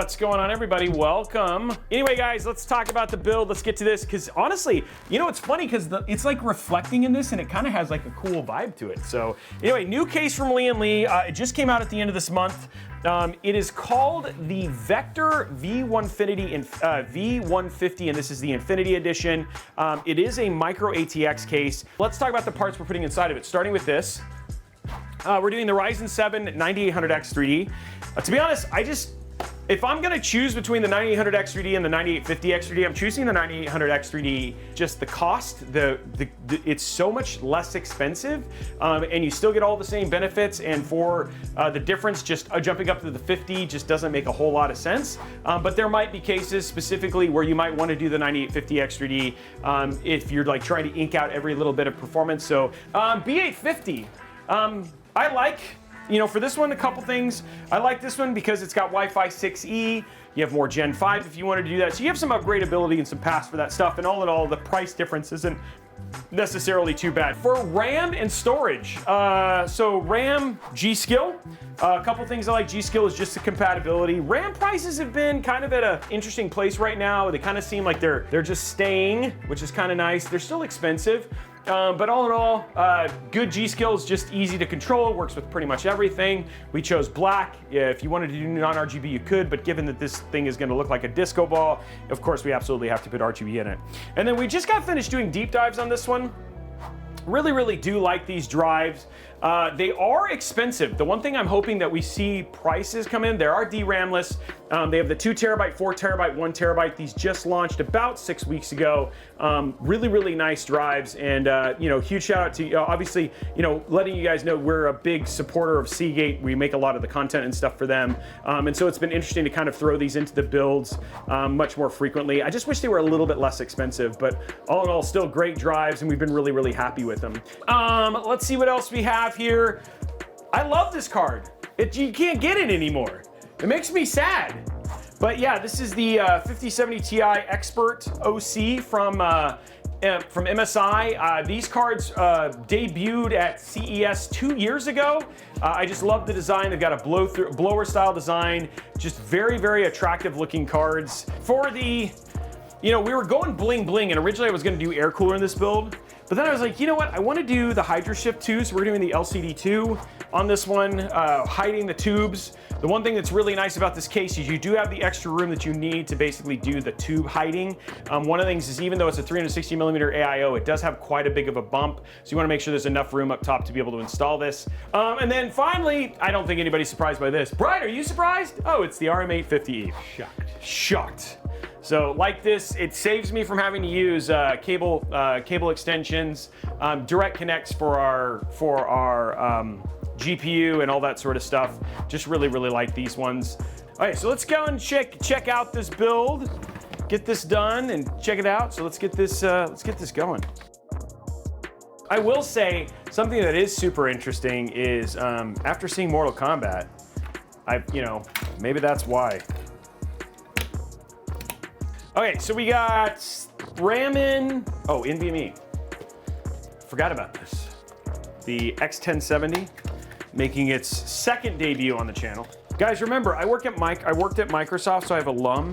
What's going on, everybody? Welcome. Anyway, guys, let's talk about the build. Let's get to this, because honestly, you know, it's funny because it's like reflecting in this and it kind of has like a cool vibe to it. So anyway, new case from Lian Li. It just came out at the end of this month. It is called the Vector V150, and this is the Infinity Edition. It is a micro ATX case. Let's talk about the parts we're putting inside of it, starting with this. We're doing the Ryzen 7 9800X3D. To be honest, if I'm gonna choose between the 9800X3D and the 9850X3D, I'm choosing the 9800X3D. Just the cost, it's so much less expensive, and you still get all the same benefits, and for the difference, just jumping up to the 50 just doesn't make a whole lot of sense. But there might be cases specifically where you might wanna do the 9850X3D if you're like trying to ink out every little bit of performance. So B850, I like, you know, for this one, a couple things. I like this one because it's got Wi-Fi 6E. You have more Gen 5 if you wanted to do that. So you have some upgradability and some pass for that stuff. And all in all, the price difference isn't necessarily too bad. For RAM and storage, so RAM, G.Skill. A couple things I like G.Skill is just the compatibility. RAM prices have been kind of at an interesting place right now. They kind of seem like they're just staying, which is kind of nice. They're still expensive. But all in all, good G.Skill is just easy to control, works with pretty much everything. We chose black. Yeah, if you wanted to do non-RGB, you could, but given that this thing is gonna look like a disco ball, of course we absolutely have to put RGB in it. And then we just got finished doing deep dives on this one. Really do like these drives. They are expensive. The one thing I'm hoping that we see prices come in, there are DRAM-less. They have the 2 terabyte, 4 terabyte, 1 terabyte. These just launched about 6 weeks ago. Really nice drives, and you know, huge shout out to obviously, you know, letting you guys know we're a big supporter of Seagate. We make a lot of the content and stuff for them, and so it's been interesting to kind of throw these into the builds much more frequently. I just wish they were a little bit less expensive, but all in all, still great drives, and we've been really happy with them. Let's see what else we have here. I love this card. You can't get it anymore. It makes me sad. But yeah, this is the 5070 Ti Expert OC from MSI. These cards debuted at CES 2 years ago. I just love the design. They've got a blower style design, just very attractive looking cards. For the, you know, we were going bling, and originally I was gonna do air cooler in this build, but then I was like, you know what? I want to do the Hydra Shift 2, so we're doing the LCD 2 on this one, hiding the tubes. The one thing that's really nice about this case is you do have the extra room that you need to basically do the tube hiding. One of the things is, even though it's a 360 millimeter AIO, it does have quite a big of a bump, so you want to make sure there's enough room up top to be able to install this. And then finally, I don't think anybody's surprised by this. Brian, are you surprised? Oh, it's the RM850E. Shocked. So like this, it saves me from having to use cable extensions, direct connects for our GPU and all that sort of stuff. Just really like these ones. All right, so let's go and check out this build, get this done and check it out. So let's get this going. I will say something that is super interesting is after seeing Mortal Kombat, you know, maybe that's why. Okay, so we got RAM in, NVMe. Forgot about this. The X1070 making its second debut on the channel. Guys, remember, I worked at Microsoft, so I have I'm a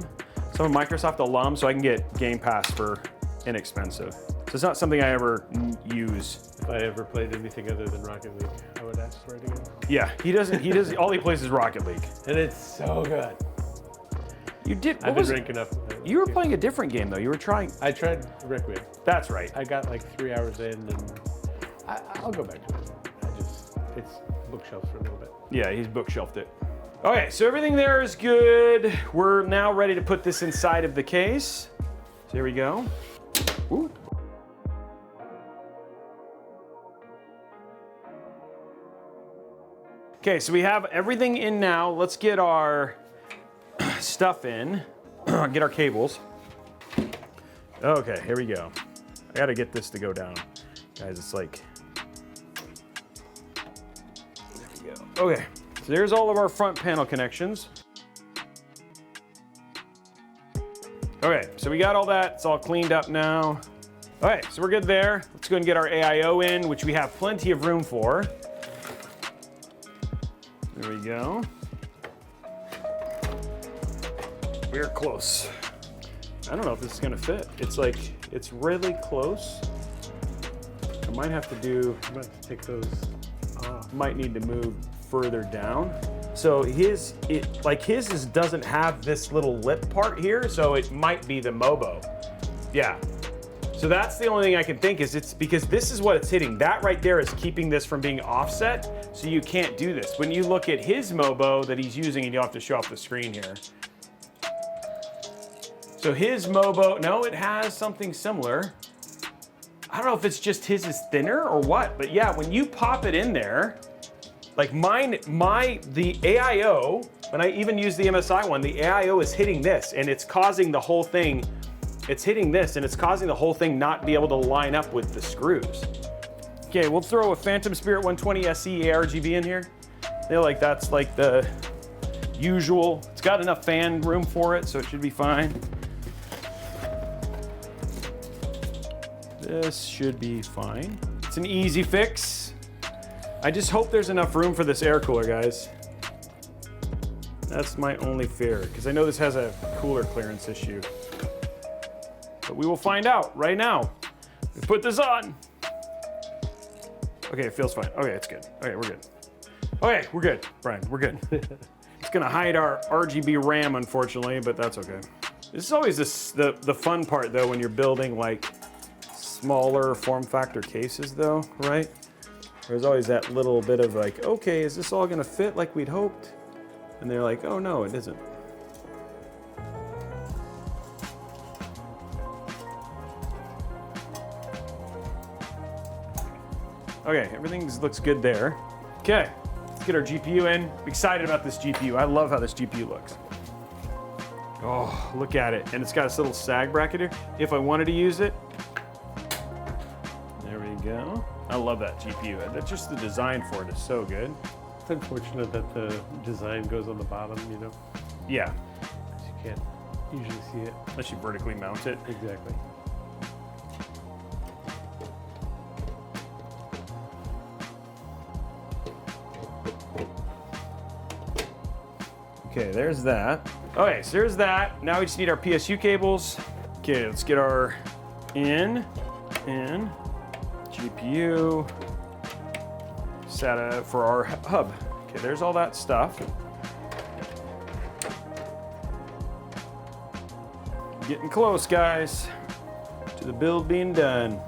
Microsoft alum, so I can get Game Pass for inexpensive. So it's not something I ever use. If I ever played anything other than Rocket League, I would ask for it again. Yeah, he does, all he plays is Rocket League. And it's so good. You did, I've been ranking up. You were playing a different game though. You were trying. I tried Requiem. That's right. I got like 3 hours in, and I'll go back to it. It's bookshelf for a little bit. Yeah, he's bookshelfed it. Okay, so everything there is good. We're now ready to put this inside of the case. So here we go. Ooh. Okay, so we have everything in now. Let's get our stuff in, get our cables. Okay, here we go. I gotta get this to go down. Guys, it's like, there we go. Okay, so there's all of our front panel connections. Okay, so we got all that, it's all cleaned up now. All right, so we're good there. Let's go and get our AIO in, which we have plenty of room for. There we go. we're close. I don't know if this is gonna fit. It's like, it's really close. I might have to do, I'm about to take those off. might need to move further down. So his doesn't have this little lip part here, so it might be the Mobo. Yeah. So that's the only thing I can think is it's because this is what it's hitting. That right there is keeping this from being offset, so you can't do this. When you look at his Mobo that he's using, and you'll have to show off the screen here. So his Mobo, no, it has something similar. I don't know if it's just his is thinner or what, but yeah, when you pop it in there, like the AIO, when I even use the MSI one, the AIO is hitting this and it's causing the whole thing, it's hitting this and it's causing the whole thing not be able to line up with the screws. Okay, we'll throw a Phantom Spirit 120 SE ARGB in here. They're like, that's like the usual. It's got enough fan room for it, so it should be fine. This should be fine. It's an easy fix. I just hope there's enough room for this air cooler, guys. That's my only fear, because I know this has a cooler clearance issue. But we will find out right now. We put this on. Okay, it feels fine. Okay, it's good. Okay, we're good. Okay, we're good, Brian, we're good. It's gonna hide our RGB RAM, unfortunately, but that's okay. This is always the fun part, though, when you're building like smaller form factor cases, though, right? There's always that little bit of like, okay, is this all gonna fit like we'd hoped? And they're like, oh no, it isn't. Okay, everything looks good there. Okay, let's get our GPU in. I'm excited about this GPU. I love how this GPU looks. Oh, look at it. And it's got this little sag bracket here. If I wanted to use it, there we go. I love that GPU. That's just the design for it is so good. It's unfortunate that the design goes on the bottom, you know? Yeah. You can't usually see it. Unless you vertically mount it. Exactly. Okay, there's that. Okay, so there's that. Now we just need our PSU cables. Okay, let's get our in, GPU, SATA for our hub. Okay, there's all that stuff. Getting close, guys, to the build being done.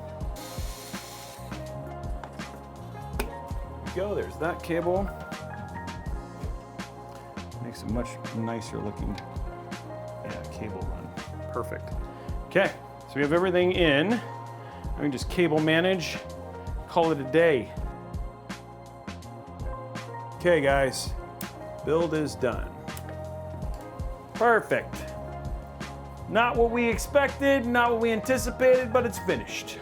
There we go, there's that cable. Makes a much nicer looking cable run. Perfect. Okay, so we have everything in. We can just cable manage, call it a day. Okay guys, build is done. Perfect. Not what we expected, not what we anticipated, but it's finished.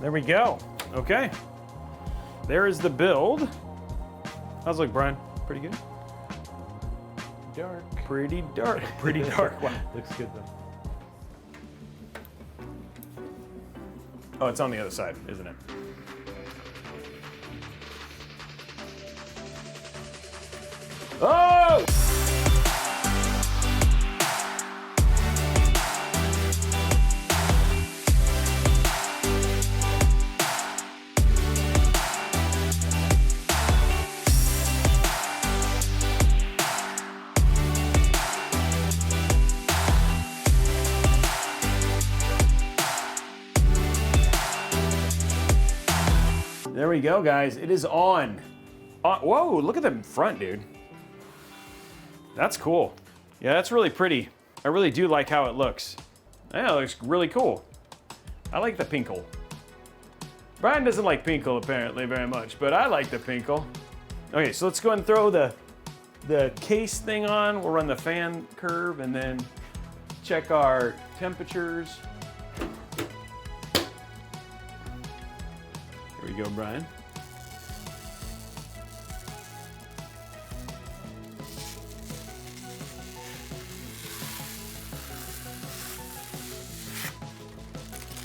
There we go. Okay. There is the build. How's it look, Brian? Pretty good? Dark. Pretty dark. Pretty dark. Wow. Looks good though. Oh, it's on the other side, isn't it? Oh! There we go, guys. It is on. Whoa, look at the front, dude. That's cool. Yeah, that's really pretty. I really do like how it looks. Yeah, it looks really cool. I like the pinkle. Brian doesn't like pinkle, apparently, very much, but I like the pinkle. Okay, so let's go and throw the case thing on. We'll run the fan curve and then check our temperatures. Here we go, Brian.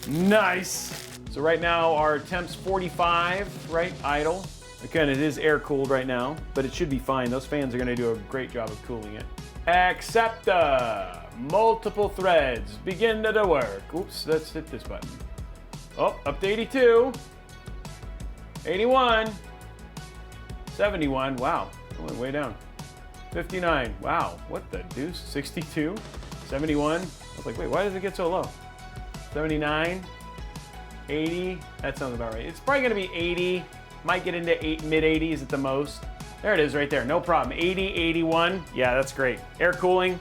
Nice. So right now our temp's 45, right? Idle. Again, it is air cooled right now, but it should be fine. Those fans are gonna do a great job of cooling it. Accepta, multiple threads, begin to work. Oops, let's hit this button. Oh, up to 82, 81, 71, wow, it went way down. 59, wow, what the deuce, 62, 71. I was like, wait, why does it get so low? 79, 80, that sounds about right. It's probably gonna be 80, might get into mid 80s at the most. There it is right there, no problem. 80, 81, yeah, that's great. Air cooling,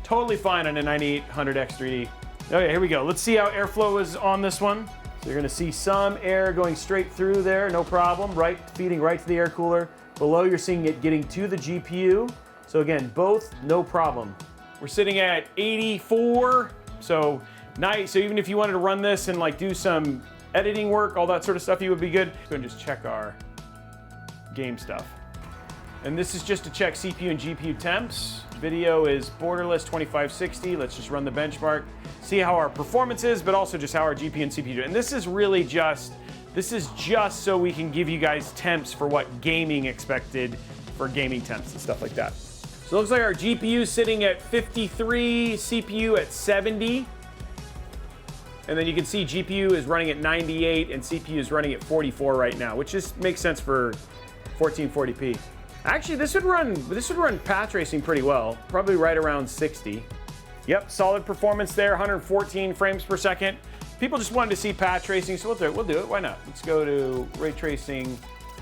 totally fine on a 9800X3D. Okay, here we go. Let's see how airflow is on this one. So you're gonna see some air going straight through there, no problem, right, feeding right to the air cooler. Below, you're seeing it getting to the GPU. So again, both, no problem. We're sitting at 84, so nice. So even if you wanted to run this and like do some editing work, all that sort of stuff, you would be good. Let's go and just check our game stuff. And this is just to check CPU and GPU temps. Video is borderless 2560. Let's just run the benchmark, see how our performance is, but also just how our GPU and CPU do. And this is really just, so we can give you guys temps for what gaming expected for gaming temps and stuff like that. So it looks like our GPU is sitting at 53, CPU at 70. And then you can see GPU is running at 98 and CPU is running at 44 right now, which just makes sense for 1440p. Actually, this would run path tracing pretty well, probably right around 60. Yep, solid performance there, 114 frames per second. People just wanted to see path tracing, so we'll do it. Why not? Let's go to ray tracing,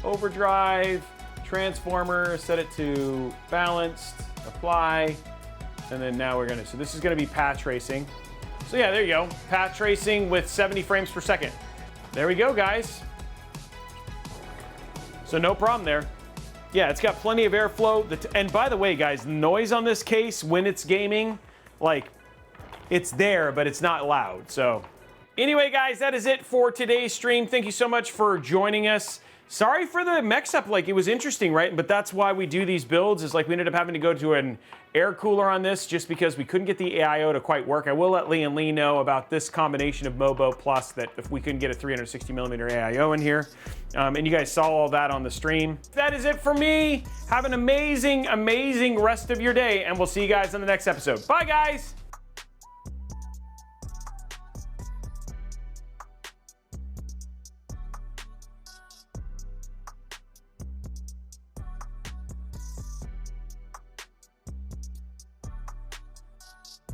overdrive, transformer, set it to balanced, apply, and then now so this is gonna be path tracing. So yeah, there you go, path tracing with 70 frames per second. There we go, guys. So no problem there. Yeah, it's got plenty of airflow. And by the way, guys, noise on this case when it's gaming, like, it's there, but it's not loud, so. Anyway, guys, that is it for today's stream. Thank you so much for joining us. Sorry for the mix-up, like, it was interesting, right? But that's why we do these builds, is like we ended up having to go to an air cooler on this just because we couldn't get the AIO to quite work. I will let Lee and Lee know about this combination of Mobo plus that if we couldn't get a 360mm AIO in here. And you guys saw all that on the stream. That is it for me. Have an amazing, amazing rest of your day, and we'll see you guys on the next episode. Bye, guys.